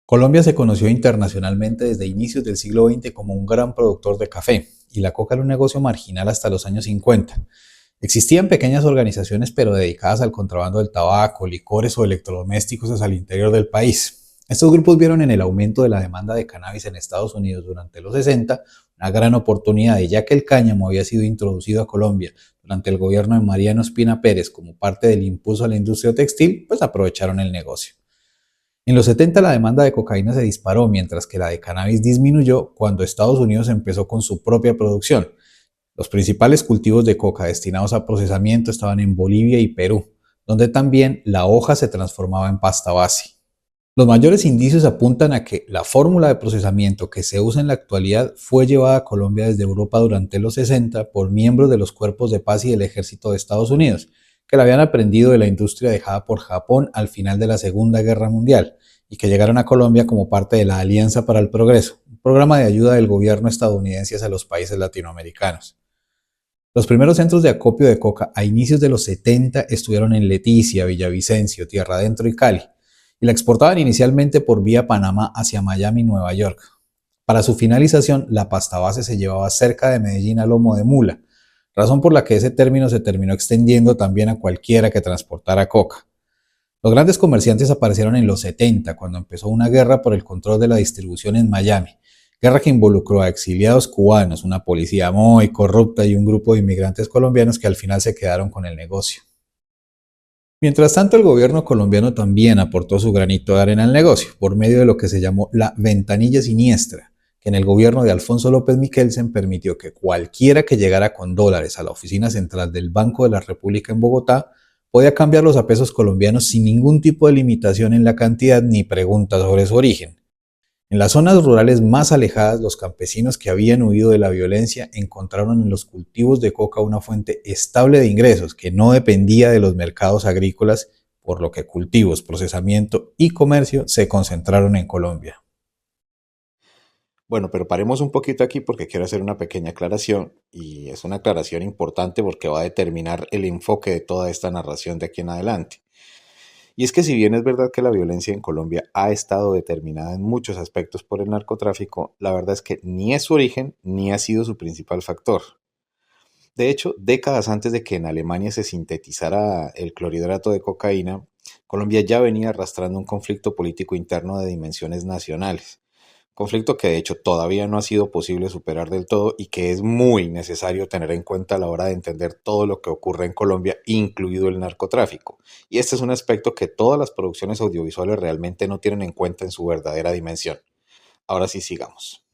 Colombia se conoció internacionalmente desde inicios del siglo XX como un gran productor de café, y la coca era un negocio marginal hasta los años 50. Existían pequeñas organizaciones pero dedicadas al contrabando del tabaco, licores o electrodomésticos hacia el interior del país. Estos grupos vieron en el aumento de la demanda de cannabis en Estados Unidos durante los 60 una gran oportunidad, y ya que el cáñamo había sido introducido a Colombia durante el gobierno de Mariano Espina Pérez como parte del impulso a la industria textil, pues aprovecharon el negocio. En los 70 la demanda de cocaína se disparó, mientras que la de cannabis disminuyó cuando Estados Unidos empezó con su propia producción. Los principales cultivos de coca destinados a procesamiento estaban en Bolivia y Perú, donde también la hoja se transformaba en pasta base. Los mayores indicios apuntan a que la fórmula de procesamiento que se usa en la actualidad fue llevada a Colombia desde Europa durante los 60 por miembros de los cuerpos de paz y del ejército de Estados Unidos, que la habían aprendido de la industria dejada por Japón al final de la Segunda Guerra Mundial, y que llegaron a Colombia como parte de la Alianza para el Progreso, un programa de ayuda del gobierno estadounidense hacia los países latinoamericanos. Los primeros centros de acopio de coca a inicios de los 70 estuvieron en Leticia, Villavicencio, Tierra Adentro y Cali, y la exportaban inicialmente por vía Panamá hacia Miami y Nueva York. Para su finalización, la pasta base se llevaba cerca de Medellín a lomo de mula, razón por la que ese término se terminó extendiendo también a cualquiera que transportara coca. Los grandes comerciantes aparecieron en los 70, cuando empezó una guerra por el control de la distribución en Miami, guerra que involucró a exiliados cubanos, una policía muy corrupta y un grupo de inmigrantes colombianos que al final se quedaron con el negocio. Mientras tanto, el gobierno colombiano también aportó su granito de arena al negocio, por medio de lo que se llamó la ventanilla siniestra, que en el gobierno de Alfonso López Miquelsen permitió que cualquiera que llegara con dólares a la oficina central del Banco de la República en Bogotá podía cambiarlos a pesos colombianos sin ningún tipo de limitación en la cantidad ni pregunta sobre su origen. En las zonas rurales más alejadas, los campesinos que habían huido de la violencia encontraron en los cultivos de coca una fuente estable de ingresos que no dependía de los mercados agrícolas, por lo que cultivos, procesamiento y comercio se concentraron en Colombia. Bueno, pero paremos un poquito aquí porque quiero hacer una pequeña aclaración y es una aclaración importante porque va a determinar el enfoque de toda esta narración de aquí en adelante. Y es que si bien es verdad que la violencia en Colombia ha estado determinada en muchos aspectos por el narcotráfico, la verdad es que ni es su origen ni ha sido su principal factor. De hecho, décadas antes de que en Alemania se sintetizara el clorhidrato de cocaína, Colombia ya venía arrastrando un conflicto político interno de dimensiones nacionales. Conflicto que de hecho todavía no ha sido posible superar del todo y que es muy necesario tener en cuenta a la hora de entender todo lo que ocurre en Colombia, incluido el narcotráfico. Y este es un aspecto que todas las producciones audiovisuales realmente no tienen en cuenta en su verdadera dimensión. Ahora sí, sigamos.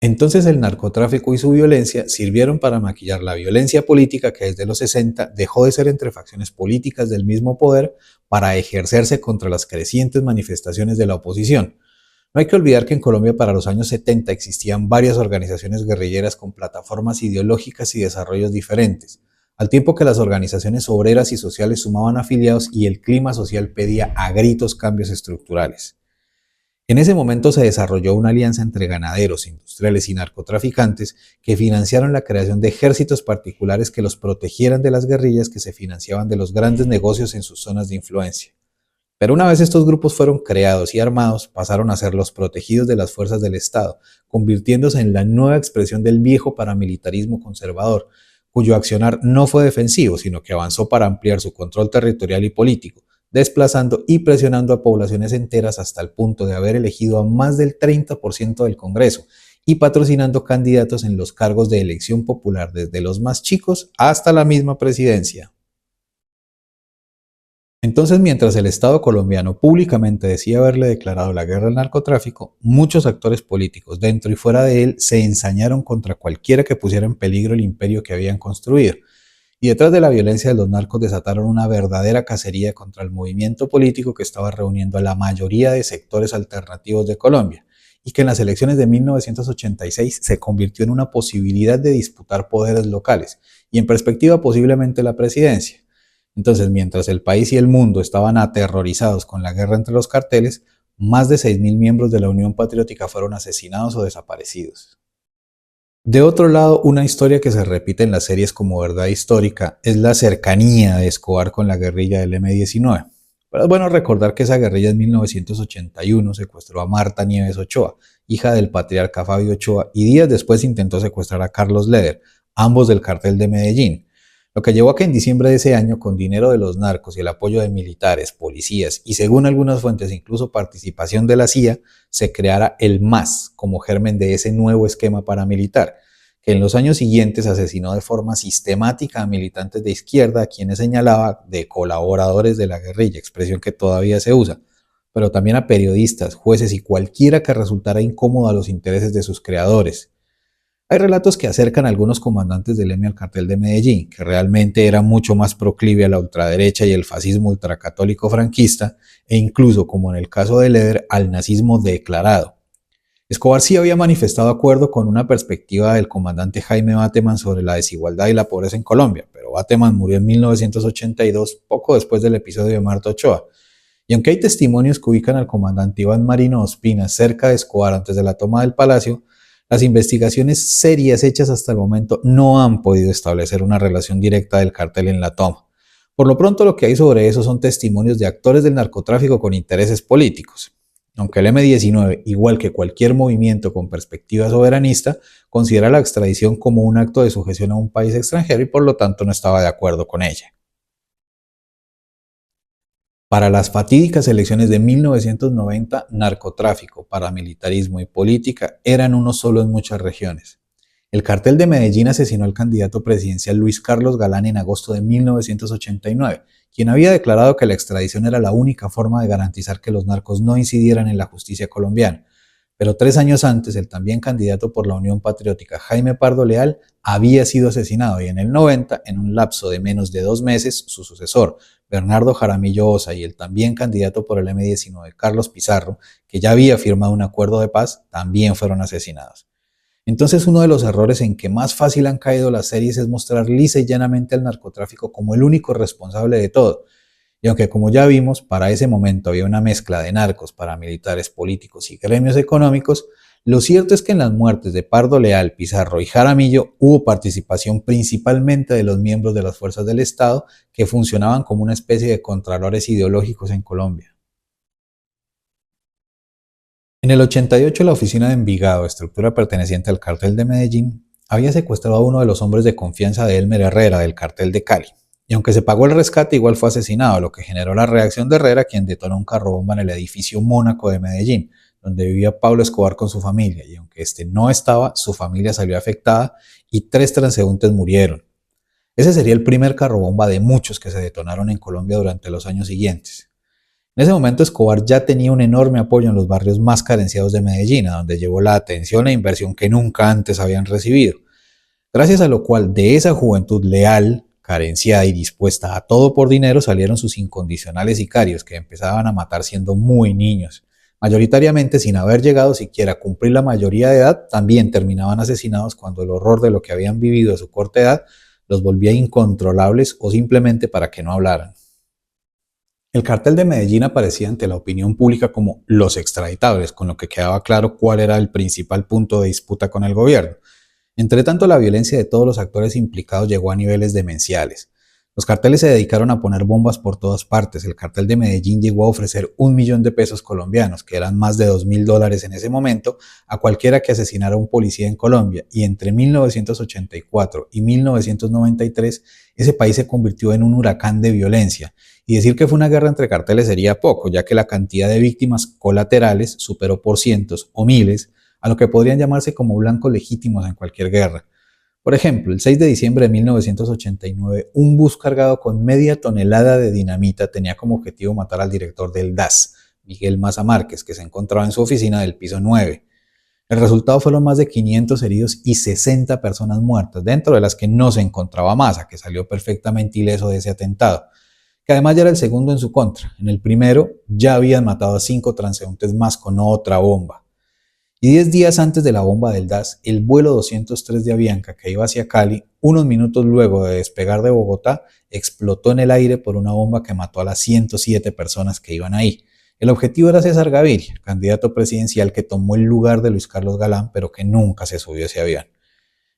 Entonces el narcotráfico y su violencia sirvieron para maquillar la violencia política que desde los 60 dejó de ser entre facciones políticas del mismo poder para ejercerse contra las crecientes manifestaciones de la oposición. No hay que olvidar que en Colombia para los años 70 existían varias organizaciones guerrilleras con plataformas ideológicas y desarrollos diferentes, al tiempo que las organizaciones obreras y sociales sumaban afiliados y el clima social pedía a gritos cambios estructurales. En ese momento se desarrolló una alianza entre ganaderos, industriales y narcotraficantes que financiaron la creación de ejércitos particulares que los protegieran de las guerrillas que se financiaban de los grandes negocios en sus zonas de influencia. Pero una vez estos grupos fueron creados y armados, pasaron a ser los protegidos de las fuerzas del Estado, convirtiéndose en la nueva expresión del viejo paramilitarismo conservador, cuyo accionar no fue defensivo, sino que avanzó para ampliar su control territorial y político, desplazando y presionando a poblaciones enteras hasta el punto de haber elegido a más del 30% del Congreso y patrocinando candidatos en los cargos de elección popular desde los más chicos hasta la misma presidencia. Entonces, mientras el Estado colombiano públicamente decía haberle declarado la guerra al narcotráfico, muchos actores políticos dentro y fuera de él se ensañaron contra cualquiera que pusiera en peligro el imperio que habían construido. Y detrás de la violencia de los narcos desataron una verdadera cacería contra el movimiento político que estaba reuniendo a la mayoría de sectores alternativos de Colombia y que en las elecciones de 1986 se convirtió en una posibilidad de disputar poderes locales y en perspectiva posiblemente la presidencia. Entonces, mientras el país y el mundo estaban aterrorizados con la guerra entre los carteles, más de 6.000 miembros de la Unión Patriótica fueron asesinados o desaparecidos. De otro lado, una historia que se repite en las series como verdad histórica es la cercanía de Escobar con la guerrilla del M-19. Pero es bueno recordar que esa guerrilla en 1981 secuestró a Marta Nieves Ochoa, hija del patriarca Fabio Ochoa, y días después intentó secuestrar a Carlos Leder, ambos del cartel de Medellín, lo que llevó a que en diciembre de ese año, con dinero de los narcos y el apoyo de militares, policías y, según algunas fuentes, incluso participación de la CIA, se creara el MAS como germen de ese nuevo esquema paramilitar, que en los años siguientes asesinó de forma sistemática a militantes de izquierda, a quienes señalaba de colaboradores de la guerrilla, expresión que todavía se usa, pero también a periodistas, jueces y cualquiera que resultara incómodo a los intereses de sus creadores. Hay relatos que acercan a algunos comandantes del EMI al cartel de Medellín, que realmente era mucho más proclive a la ultraderecha y el fascismo ultracatólico franquista, e incluso, como en el caso de Leder, al nazismo declarado. Escobar sí había manifestado acuerdo con una perspectiva del comandante Jaime Bateman sobre la desigualdad y la pobreza en Colombia, pero Bateman murió en 1982, poco después del episodio de Marta Ochoa. Y aunque hay testimonios que ubican al comandante Iván Marino Ospina cerca de Escobar antes de la toma del palacio, las investigaciones serias hechas hasta el momento no han podido establecer una relación directa del cartel en la toma. Por lo pronto, lo que hay sobre eso son testimonios de actores del narcotráfico con intereses políticos. Aunque el M-19, igual que cualquier movimiento con perspectiva soberanista, considera la extradición como un acto de sujeción a un país extranjero y por lo tanto no estaba de acuerdo con ella. Para las fatídicas elecciones de 1990, narcotráfico, paramilitarismo y política eran uno solo en muchas regiones. El cartel de Medellín asesinó al candidato presidencial Luis Carlos Galán en agosto de 1989, quien había declarado que la extradición era la única forma de garantizar que los narcos no incidieran en la justicia colombiana. Pero 3 años antes, el también candidato por la Unión Patriótica Jaime Pardo Leal había sido asesinado y en el 90, en un lapso de menos de 2 meses, su sucesor, Bernardo Jaramillo Osa, y el también candidato por el M-19 Carlos Pizarro, que ya había firmado un acuerdo de paz, también fueron asesinados. Entonces, uno de los errores en que más fácil han caído las series es mostrar lisa y llanamente al narcotráfico como el único responsable de todo. Y aunque, como ya vimos, para ese momento había una mezcla de narcos, paramilitares, políticos y gremios económicos, lo cierto es que en las muertes de Pardo Leal, Pizarro y Jaramillo hubo participación principalmente de los miembros de las fuerzas del Estado que funcionaban como una especie de contralores ideológicos en Colombia. En el 88, la oficina de Envigado, estructura perteneciente al cartel de Medellín, había secuestrado a uno de los hombres de confianza de Elmer Herrera, del cartel de Cali. Y aunque se pagó el rescate, igual fue asesinado, lo que generó la reacción de Herrera, quien detonó un carrobomba en el edificio Mónaco de Medellín, donde vivía Pablo Escobar con su familia. Y aunque este no estaba, su familia salió afectada y 3 transeúntes murieron. Ese sería el primer carrobomba de muchos que se detonaron en Colombia durante los años siguientes. En ese momento, Escobar ya tenía un enorme apoyo en los barrios más carenciados de Medellín, a donde llevó la atención e inversión que nunca antes habían recibido. Gracias a lo cual, de esa juventud leal, carenciada y dispuesta a todo por dinero, salieron sus incondicionales sicarios, que empezaban a matar siendo muy niños. Mayoritariamente sin haber llegado siquiera a cumplir la mayoría de edad, también terminaban asesinados cuando el horror de lo que habían vivido a su corta edad los volvía incontrolables o simplemente para que no hablaran. El cartel de Medellín aparecía ante la opinión pública como los extraditables, con lo que quedaba claro cuál era el principal punto de disputa con el gobierno. Entre tanto, la violencia de todos los actores implicados llegó a niveles demenciales. Los carteles se dedicaron a poner bombas por todas partes. El cartel de Medellín llegó a ofrecer 1 millón de pesos colombianos, que eran más de $2.000 en ese momento, a cualquiera que asesinara a un policía en Colombia. Y entre 1984 y 1993, ese país se convirtió en un huracán de violencia. Y decir que fue una guerra entre carteles sería poco, ya que la cantidad de víctimas colaterales superó por cientos o miles a lo que podrían llamarse como blancos legítimos en cualquier guerra. Por ejemplo, el 6 de diciembre de 1989, un bus cargado con media tonelada de dinamita tenía como objetivo matar al director del DAS, Miguel Maza Márquez, que se encontraba en su oficina del piso 9. El resultado fueron más de 500 heridos y 60 personas muertas, dentro de las que no se encontraba Maza, que salió perfectamente ileso de ese atentado, que además ya era el segundo en su contra. En el primero ya habían matado a 5 transeúntes más con otra bomba. Y 10 días antes de la bomba del DAS, el vuelo 203 de Avianca que iba hacia Cali, unos minutos luego de despegar de Bogotá, explotó en el aire por una bomba que mató a las 107 personas que iban ahí. El objetivo era César Gaviria, candidato presidencial que tomó el lugar de Luis Carlos Galán, pero que nunca se subió a ese avión.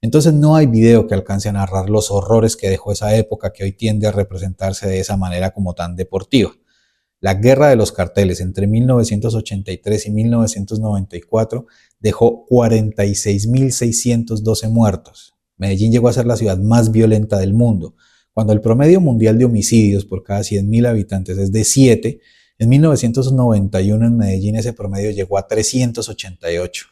Entonces no hay video que alcance a narrar los horrores que dejó esa época que hoy tiende a representarse de esa manera como tan deportiva. La guerra de los carteles entre 1983 y 1994 dejó 46.612 muertos. Medellín llegó a ser la ciudad más violenta del mundo. Cuando el promedio mundial de homicidios por cada 100.000 habitantes es de 7, en 1991 en Medellín ese promedio llegó a 388.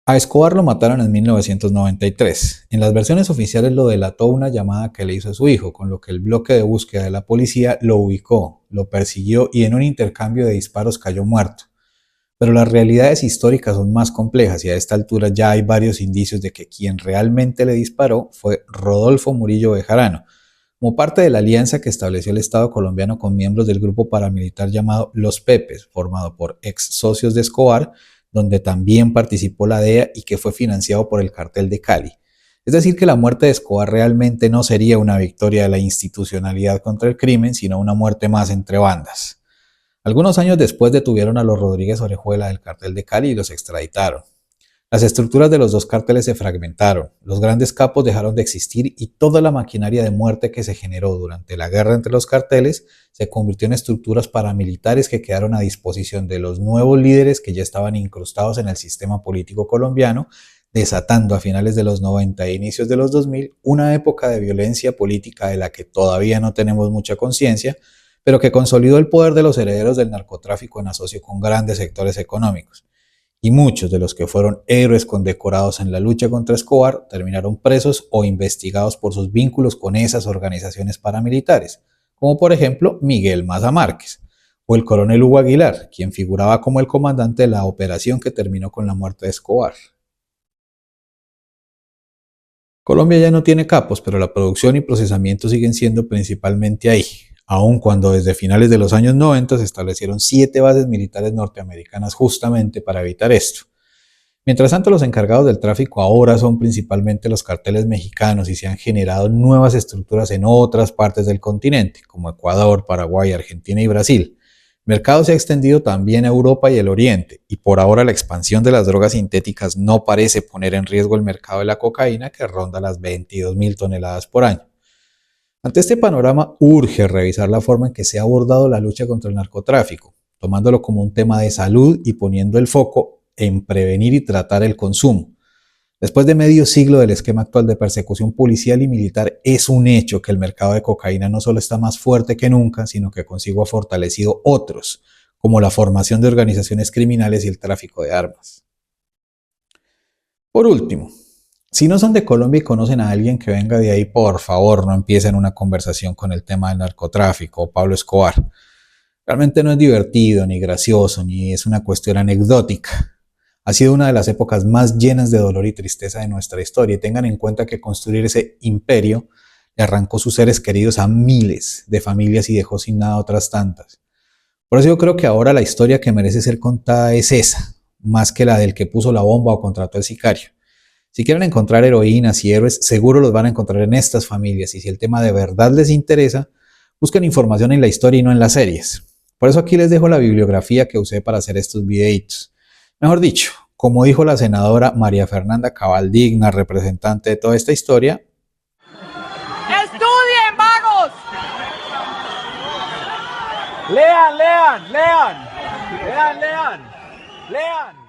A Escobar lo mataron en 1993. En las versiones oficiales lo delató una llamada que le hizo a su hijo, con lo que el bloque de búsqueda de la policía lo ubicó, lo persiguió y en un intercambio de disparos cayó muerto. Pero las realidades históricas son más complejas y a esta altura ya hay varios indicios de que quien realmente le disparó fue Rodolfo Murillo Bejarano, como parte de la alianza que estableció el Estado colombiano con miembros del grupo paramilitar llamado Los Pepes, formado por ex socios de Escobar, donde también participó la DEA y que fue financiado por el Cartel de Cali. Es decir, que la muerte de Escobar realmente no sería una victoria de la institucionalidad contra el crimen, sino una muerte más entre bandas. Algunos años después detuvieron a los Rodríguez Orejuela del Cartel de Cali y los extraditaron. Las estructuras de los dos cárteles se fragmentaron, los grandes capos dejaron de existir y toda la maquinaria de muerte que se generó durante la guerra entre los carteles se convirtió en estructuras paramilitares que quedaron a disposición de los nuevos líderes que ya estaban incrustados en el sistema político colombiano, desatando a finales de los 90 e inicios de los 2000 una época de violencia política de la que todavía no tenemos mucha conciencia, pero que consolidó el poder de los herederos del narcotráfico en asocio con grandes sectores económicos. Y muchos de los que fueron héroes condecorados en la lucha contra Escobar terminaron presos o investigados por sus vínculos con esas organizaciones paramilitares, como por ejemplo Miguel Maza Márquez, o el coronel Hugo Aguilar, quien figuraba como el comandante de la operación que terminó con la muerte de Escobar. Colombia ya no tiene capos, pero la producción y procesamiento siguen siendo principalmente ahí, aun cuando desde finales de los años 90 se establecieron 7 bases militares norteamericanas justamente para evitar esto. Mientras tanto, los encargados del tráfico ahora son principalmente los carteles mexicanos y se han generado nuevas estructuras en otras partes del continente, como Ecuador, Paraguay, Argentina y Brasil. El mercado se ha extendido también a Europa y el Oriente, y por ahora la expansión de las drogas sintéticas no parece poner en riesgo el mercado de la cocaína, que ronda las 22.000 toneladas por año. Ante este panorama, urge revisar la forma en que se ha abordado la lucha contra el narcotráfico, tomándolo como un tema de salud y poniendo el foco en prevenir y tratar el consumo. Después de medio siglo del esquema actual de persecución policial y militar, es un hecho que el mercado de cocaína no solo está más fuerte que nunca, sino que consigo ha fortalecido otros, como la formación de organizaciones criminales y el tráfico de armas. Por último, si no son de Colombia y conocen a alguien que venga de ahí, por favor, no empiecen una conversación con el tema del narcotráfico o Pablo Escobar. Realmente no es divertido, ni gracioso, ni es una cuestión anecdótica. Ha sido una de las épocas más llenas de dolor y tristeza de nuestra historia, y tengan en cuenta que construir ese imperio le arrancó sus seres queridos a miles de familias y dejó sin nada otras tantas. Por eso yo creo que ahora la historia que merece ser contada es esa, más que la del que puso la bomba o contrató al sicario. Si quieren encontrar heroínas y héroes, seguro los van a encontrar en estas familias, y si el tema de verdad les interesa, busquen información en la historia y no en las series. Por eso aquí les dejo la bibliografía que usé para hacer estos videitos. Mejor dicho, como dijo la senadora María Fernanda Cabal, digna representante de toda esta historia: ¡estudien, vagos! Lean, lean, lean, lean, lean, lean.